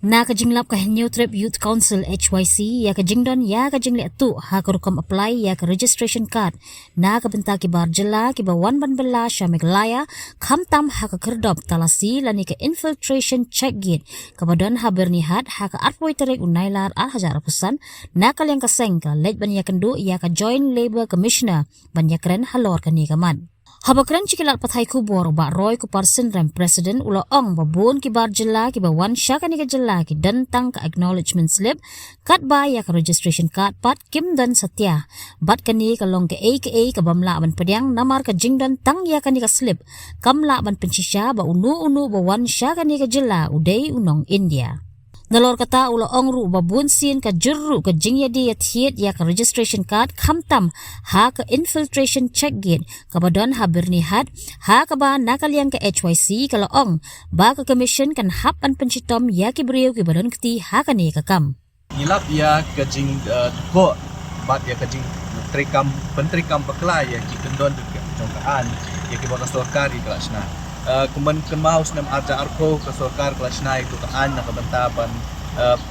Na kajinglap ka New Trip Youth Council HYC ya kajingdon ya kajingle tu ha karukam apply ya ka registration card na kabenta ki barjela ki bawan ban bela sya meglaya khamtam ha ka kerdop talasi lani ka infiltration check gate kabadon ha bernihat ha ka arpoi terek unailar al hajar pesan na kalyang kaseng ka lej ban ya kendu ya ka joint labor commissioner ban ya kren halor kani kaman habakran cikilat pathai kubor ba roy ku parsen rem president ulo ong babun ki barjela ki bawan syaka ni ka jela ki dentang ka acknowledgement slip kat ba ya ka registration card pat kim dan satya bat kani ka long ke aka ka bamla ban pediang namar ka jingdan tang ya kani ka slip kamla ban pensisya ba unu bawan syaka ni ka jela udai unong India Nalor kata ulo ongru babun sin ka jurru ka jingya di yathiet ya ka registration card khamtam ha ka infiltration check gate kabadon ha bernihat ha ka ba nakaliang ka HYC ka laong ba ka commission kan hap an pensitom ya ki beriu ki badon kti ha ka ni ka kam Ngilap ya ka jing ko bat ya ka jing pentrikam bakla ya ki kendon ka jongkaan ya ki baka sorkari kelasna kuman kemaus nam arja arko ke sorkar kelas naik tu kaan nak bentaban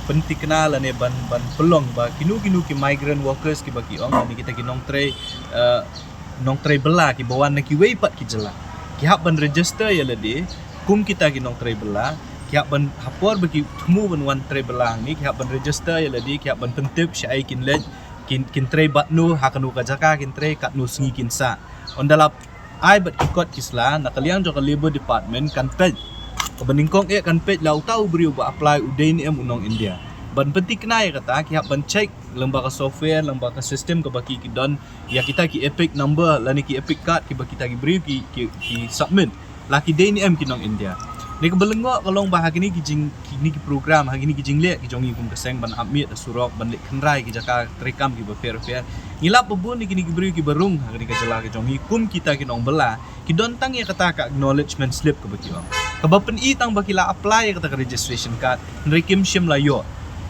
penting kenalan ne ban pelong ba kinu ki migrant workers ki bagi ong ni kita ki nong tray bela ki bawan ki wei pat ki jela ki hak ban register ya lede kum kita ki nong tray bela ki hak ban hapor bagi temu ban wan tray bela ni ki hak ban register ya lede ki hak ban pentip syai kin lej kin tray bat nu hakanu ka jaka kin tray kat nu singi kin sa ondalap ai bat ikot kisla nakaliang jo ka labor department kan pej kebeningkong kan pej lau tahu beriu ba apply udain unong India ban penting kena ya kata ki hak ban check lembaga software lembaga sistem ke baki ki don ya kita ki epic number lani ki epic card ki baki kita ki beriu ki submit laki dain kinong India ni kebelengo kalong bah kini kijing kini ki program hagini kijing le ki jongi kum keseng ban amit surok ban le khenrai ki jaka trekam ki ba fair ngilap pebun ni kini ki beriu ki barung hagini ka jela ki jongi kum kita ki nong bela ki don tang ya kata ka acknowledgement slip ke baki ong ka bapen i tang baki la apply ya kata ka registration card nrikim shim la yo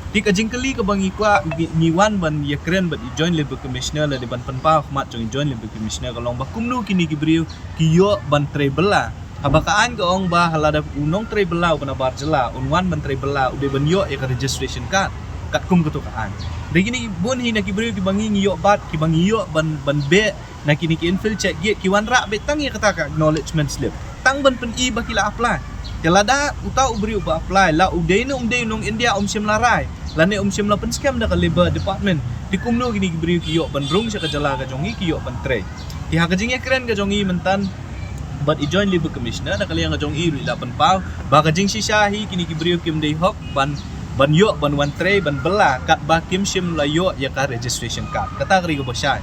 tik ajing kali ka bangi kwa ni wan ban ya kren bat joint labor commissioner la de ban penpa khmat jongi joint labor commissioner kalong ba kumnu kini ki beriu ki yo ban trebela habakaan ka ong ba halada unong tray belau kana barjela unwan ban tray belau ude ban yo ya ka registration card kat kum ketukaan begini bun hina ki beriu ki bangi yo bat ki bangi yo ban be na kini ki infil check gate ki wan ra betang ya kata ka acknowledgement slip tang ban pen i bakila apply kelada utau beriu ba apply la ude nong India sim larai lane sim la pen scam da ka labor department di kumno kini ki beriu ki yo ban rung sa ka jala ka jongi ki yo ban tray ti ha ka jing kren ka jongi mentan but i join labor commissioner na kaliang ajong i lapan pau baka jing sisyahi kini ki beriu kim day hok ban yo ban wan tray ban bela kat ba kim sim la yo ya ka registration card kata kri ko basay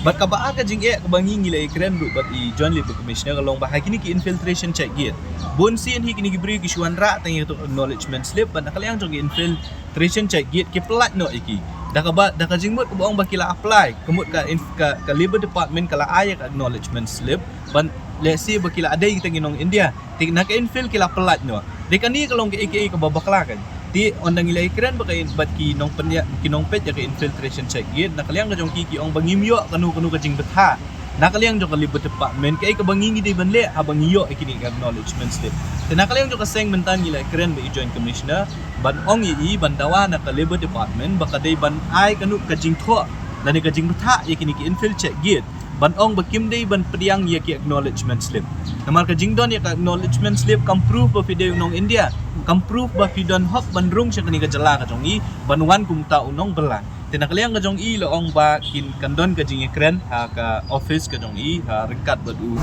but ka ba ka jing ka bangi ngila ikren du but i join labor commissioner kalong ba kini ki infiltration check gate bon sin hi kini ki beriu ki suan ra tang to acknowledgement slip ban kaliang jong infiltration check gate ki plat no iki da ka jingmut ko baong bakila apply kemut ka labor department kala ayak acknowledgement slip ban let's say bakila ada kita ginong India tik nak infil kila pelat no dekani kalong ke aka ka babakla kan ti ondang ila ikran baka bat ki nong penya kinong pet ya ka infiltration check gate nakaliang ka jong ki ong bangimyo kanu ka jing betha nakaliang jong ka labor department kay ka bangingi de banle habang iyo ikini acknowledgement slip nakaliang jong ka seng mentan ila ikran ba joint commissioner ban ong i bandawa na ka labor department baka day ban ai kanu ka jing tho lani ka jing betha ikini ki infil check gate ban ong bakim day ban pediang ya ki acknowledgement slip namar ka jingdon ya ka acknowledgement slip kam proof ba video nong India kam proof ba fidon hok ban rung siya kani ka jala ka jongi ban wan kum ta unong bela tinakaliang ka jong i loong ba kin kandon ka jing ikren ha ka office ka jong i ha ringkat ba du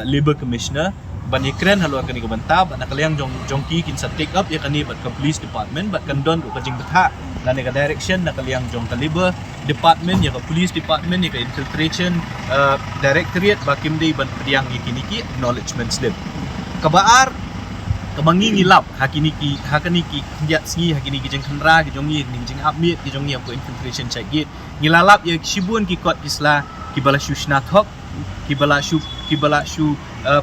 labor commissioner ban ikren halwa kani ka banta ban nakaliang jong ki kin sa take up ya kani bat ka police department bat kandon ka jing betha lani ka direction nakaliang jong ka labor department ya ka police department ya ka infiltration directorate bakim day ban pediang ikini ki acknowledgement slip kabaar kabangi ngilap hakini ki ya singi hakini ki jeng khandra ki jongi ni jeng apmit ki jongi ko infiltration check gate ngilalap ya shibun ki kot isla ki bala shu shnathok ki bala shu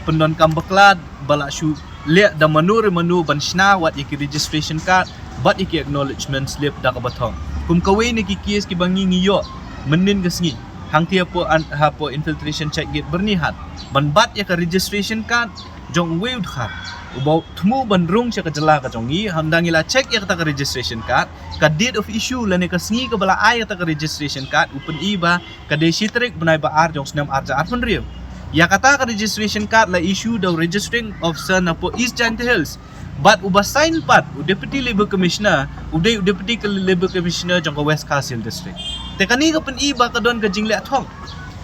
pendon kambaklad bala shu le da manu ban shna wat ya ki registration card but iki acknowledgement slip da ka bathong kum kawai ni ki kies ki bangi ngiyo menin ka singi hang tia po hapo infiltration check gate bernihat ban bat ya ka registration card jong weud khat ubau tmu ban rung cha ka jela ka jongi handangi la check ya ka registration card ka date of issue la ne ka sngi ka bala ai ka registration card upen iba ka de sitrik benai ba ar jong snam arja ar rio ya kata ka registration card la issue the registering officer na po East Jante Hills but uba sign pat deputy labor commissioner deputy labor commissioner jong ka West Castle district te kani ka pen iba ka don ka jingle athong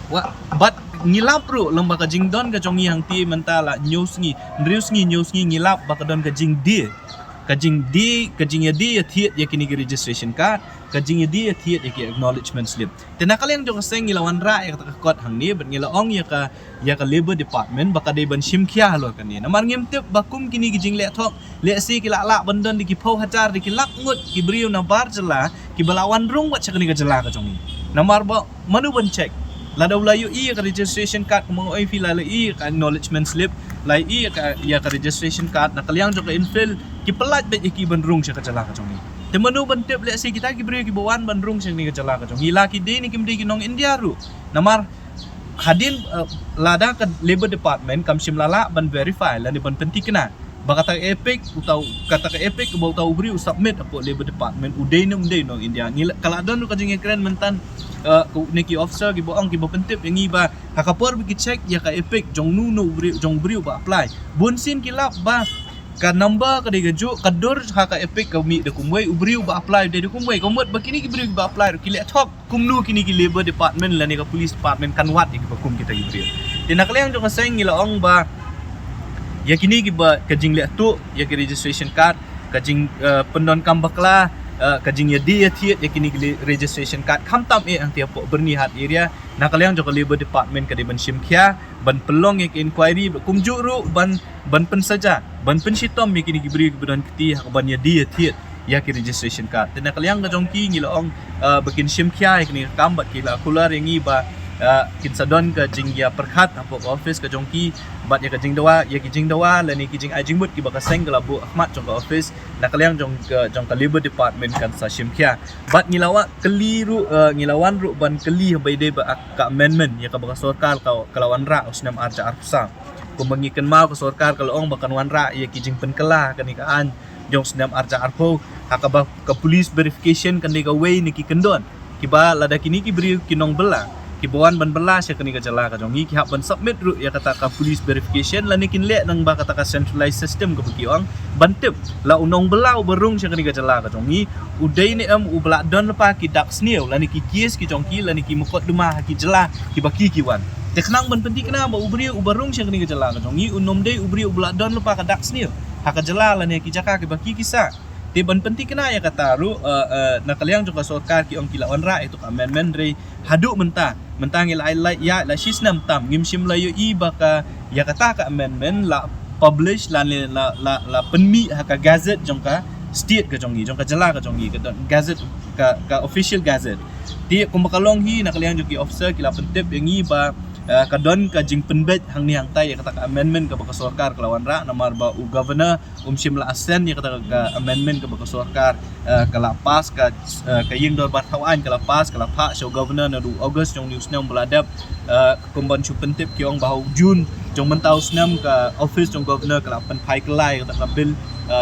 wa but ngilap ru lamba ka jingdon ka jongi hang ti mentala news ngi ngilap ba ka don ka jing dia ka jing ya dia thiet ya kini registration card ka jing ya dia thiet ya ki acknowledgement slip tena kaleng jong seng ngilawan ra ya ka kot hang ni ban ngilaong ya ka labor department ba ka de ban shimkhia lo kan ni namar ngim tip bakum kini ki jing le thok le si ki la bandon di ki phau hajar di ki lak ngut ki briu na bar jela ki balawan rung wat chakni ka jela ka jongi namar ba manu ban check lada ulayu ka registration card mo ai fi la ka acknowledgement slip lai ka registration card na kalyang jong ka infill ki pelat be ki bandrung siya ka jala ka jongi te manu ban tip le si kita ki bri ki bawan bandrung siya ni ka jala ka jongi la ki de ni kim de ki nong India ru namar hadin lada ka labor department kam sim lala ban verify la ni ban penti kena bakata epic utau kata ka epic bau tau bri submit apo labor department udai nong India ngila kala don ka jing keren mentan neki officer ki boang ki bapentip yang iba hakapor bi check ya ka epic jong nu jong bri ba apply bonsin ki lap ba ka number ka de gaju ka dor ha ka epic ka mi de kumwei ubri ba apply de kumwei komot bakini ki bri ba apply ki le thok kumnu kini ki labor department la ne ka police department kan wat ki bakum kita ki bri tinaklayang jong seng ngila ong ba ya kini ki ba ka jing le tu ya ki registration card ka jing pendon kambakla kajing ya dia thiet ya kini registration card khamtam ang tiap bernihat area nakalyang jok labor department ka ban shimkhia ban pelong ya inquiry kumjuk ru ban pensaja ban pensitom ya kini gibri ban kiti hak ban ya dia thiet ya ki registration card dan nakalyang ka jongki ngilong bakin shimkhia ya kini kambat kila kular yang iba kinsadon ka jing ya perkhat apo office ka jongki bat ya ka jing dawa ya ki jing dawa lani ki jing ajing mut ki baka seng kala bu ahmad jong ka office nakalyang jong ka labor department kan sa shimkhia bat ngilawan ru ban keli bai de ba ka amendment ya ka baka sarkar ka kalawan ra usnam arja arsa kumangikan mau ka sarkar kalong bakan wan ra ya ki jing penkela kanikaan jong snam arja arpo hakaba ka police verification kan de ka way ni ki kendon kiba lada kini ki beri kinong bela kibuan ban belas ya kini ka jala ka jongi ki hak ban submit ru ya kata ka police verification la ni kin le nang ba kata ka centralized system ka bekiong bantip la unong belau berung ya kini ka jala ka jongi udai ni u bela don pa ki dak sneu la ni ki kies ki jongki la ni ki mukot duma ki jala ki baki ki wan te kenang ban penting kena ba ubri u berung ya kini ka jala ka jongi unom dei ubri u bela don pa ka dak sneu hak ka jala la ni ki jaka ki baki kisa te ban penting kena ya kata ru nakalyang jong ka sarkar ki ong kilawan ra itu amendment re hadu mentang ila ya la shisnam tam ngimsim la yo iba ka ya kata ka amendment la publish la penmi ka gazette jong ka state ka jongi jong ka jala ka jongi ka gazette ka official gazette ti kumakalong hi nakalyang jong ki officer kila pentip yang iba kadon ka jing penbet hang ni hang tay ya kata ka amendment ka baka sarkar kalawan ra namar ba u governor sim la asen ya kata ka amendment ka baka sarkar kala pas ka ying dor bat hawan kala pas kala pa show governor na du august jong news nam beladap kumban chu pentip kiong bahau jun jong mentau snam ka office jong governor kala pen pai kelai kata ka bill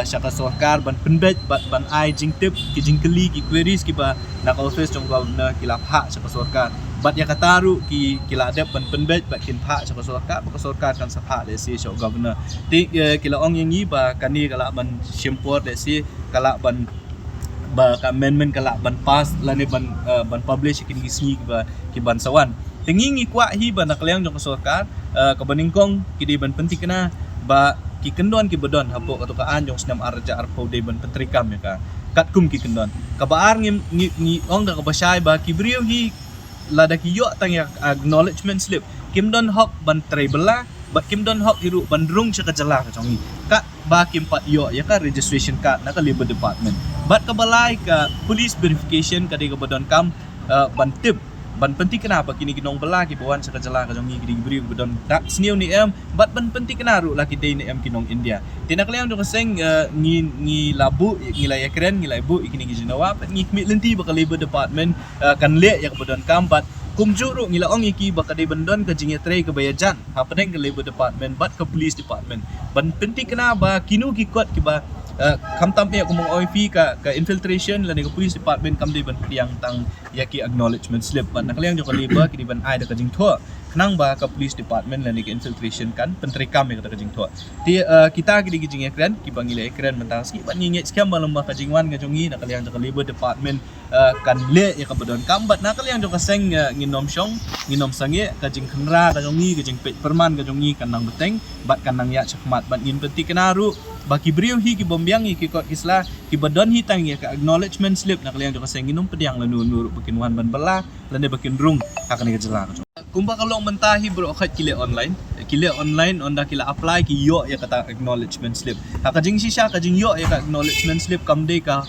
syaka sarkar ban penbet ban ai jing tip ki jing keli ki queries ki ba na ka office jong governor kila pa syaka sarkar bat ya kataru ki kila adap ban penbet bat kin pa syaka sarkar kan sapa de si show governor ti kila ong yang iba kani kala ban shimpor de si kala ban ba ka amendment kala ban pass lani ban publish kini gisni ki ban sawan tingingi kwa hi ban nakalyang jong ka sarkar kabaningkong kidi ban penting kana ba ki kendon ki bedon hapo katukaan jong snam arja arpo de ban pentrikam ya ka katkum ki kendon kabaar ngi ong da kabasay ba ki brio hi lada ki yo tang ya acknowledgement slip kimdon hok ban trebela bat kimdon hok hiru bandrung cha ka jala ka jongi ka ba kim pat yo ya ka registration card na ka labor department bat ka balai ka police verification ka de ka bedon kam ban tip ban penting kenapa kini ginong bela ki bawan sa ka jala ka jongi gidi bri bedon dak sniu ni bat ban penting kenaru laki de ni kinong India tinaklayang do kaseng ngi labu ngi la yakren ngi la ibu ikini gi jinawa ngi kmi lenti ba ka labor department kan le ya ka bedon kam bat kumjuru ngila ong iki bakade bandon ka jinge tre ke bayajan ha peneng ke labor department bat ke police department ban penting kena ba kinu ki kot ki ba kam tampe ko mong OIP ka infiltration la ke police department kam de ban yang tang yaki acknowledgement slip ban nakaliang jo ka labor ki ban ai da ka jing tho kenang ba ka police department la ke infiltration kan penteri kam ka jing tho ti kita ki jing ekran ki bangile ekran mentang ski ban nginget skam balam ka jingwan ka jongi nakaliang jo ka labor department kan le ya ka badon kambat nakaliang jo ka seng nginom syong nginom sange ka jing khenra ka jongi ka jing pet perman ka jongi kan nang beteng bat kan nang ya chakmat bat ngin penti kenaru baki brio hi ki bombyang ki kot isla ki badon hi tang ya ka acknowledgement slip nakaliang jo ka seng nginom pediang la nur bakin wan ban bala lane bakin rung akan ke jela kumba kalong mentahi bro khat kile online onda kila apply ki yo ya kata acknowledgement slip ka jing sisa ka jing yo ya ka acknowledgement slip kam de ka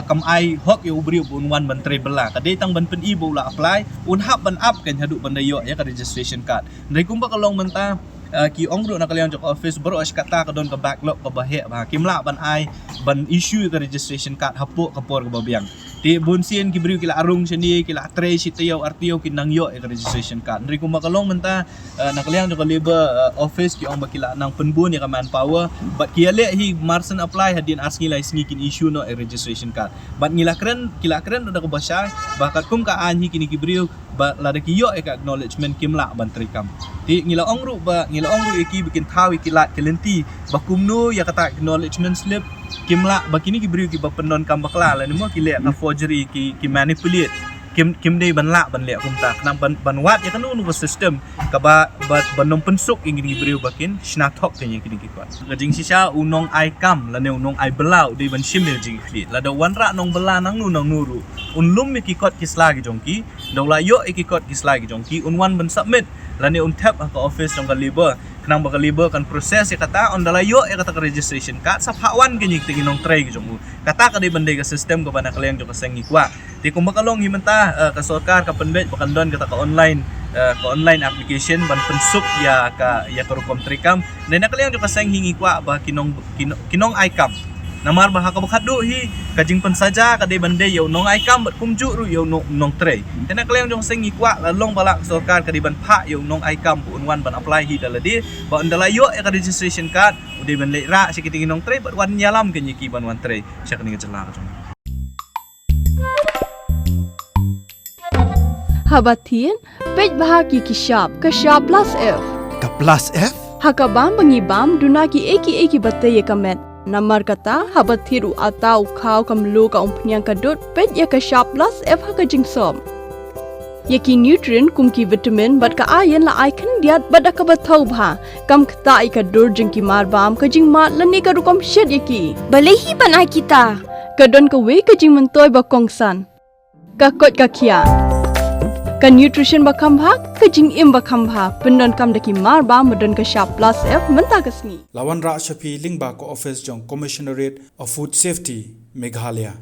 kam ai hok yo brio bun wan menteri bela ka de tang ban pen ibo la apply un hab ban up kan hadu ban yo ya ka registration card ndai kumba kalong mentah ki ong ru nakaliang jok office bro kata ka don ka backlog ka bahe ba kimla ban ai ban issue ka registration card hapo ka por ka babiang ti bunsien ki brio kila arung sini kila tre sitayo artio kinang yo ka registration card ndri ko makalong menta nakaliang jok labor office ki ong bakila nang penbun ya ka manpower but ki ale hi marsen apply hadin asngi lai sngi kin issue no registration card but kila kren udah ko basya bakat kum ka anhi kini ki brio ba lada ki yo ka acknowledgement kimla ban trikam ti ngila ong ru iki bikin tawi kilat kelenti bakumnu ya kata acknowledgement slip kimla bakini ki brio ki bapenon kam bakla la nimo ki le ka forgery ki manipulate kim dei ban le kumta nang ban wat ya kanu nu system ka ba banom pensuk ingin ki brio bakin shnathok kenya kini ki kwat gajing sisa unong ai kam la ne unong ai belau dei ban shimel jing kli la da wanra nong bela nang nu nang nuru unlum ki kot kisla ki jongki dawla yo ki kot kisla ki jongki unwan ban submit la ne un tap ka office jong ka labor kenang ba ka labor kan proses ya kata on dalayo ya kata ka registration card sa hawan kini ki nong tray ki jong kata ka dei bandai ka system ka bana kaliang jong ka sengi kwa ti kung makalong himenta ka sorkar ka penbet pakandon kata ka online application ban pensuk ya ka rukom trikam dan nakaliang jo ka seng hingi kwa ba kinong icam namar bah ka bakhadu hi kajing pensaja ka de bande yo nong icam bat kumju ru yo nong tray dan nakaliang jo seng kwa lalong balak sorkar ka de ban pha yo nong icam bu unwan ban apply hi daladi ba andala yo ka registration card ude ban le ra sikiti nong tray bat wan nyalam ke nyiki ban wan tray syak ni jela ka Habatin, pej bahagi ki shop plus F. Ka plus F? Hakabam bangibam dunaki eki bataye kamet. Namar kata habatiru atau kau kamlu ka umpnyang kadut pej ya ka shop plus F haka jingsom. Yaki nutrient kumki vitamin bat ka ayan la icon diat bat ka batau bha kam kta ka dur jingki marbam ka jingma lani ka rukom shed yaki. Balehi banai kita. Kadon ka we ka jing mentoy ba kongsan. Ka kot ka kia. Ka nutrition bakam bha ka jing im bakam bha pendon kam daki marba medon ka shop plus F menta kasni Lawan Ra Shafi Lingba ko office jong Commissionerate of Food Safety Meghalaya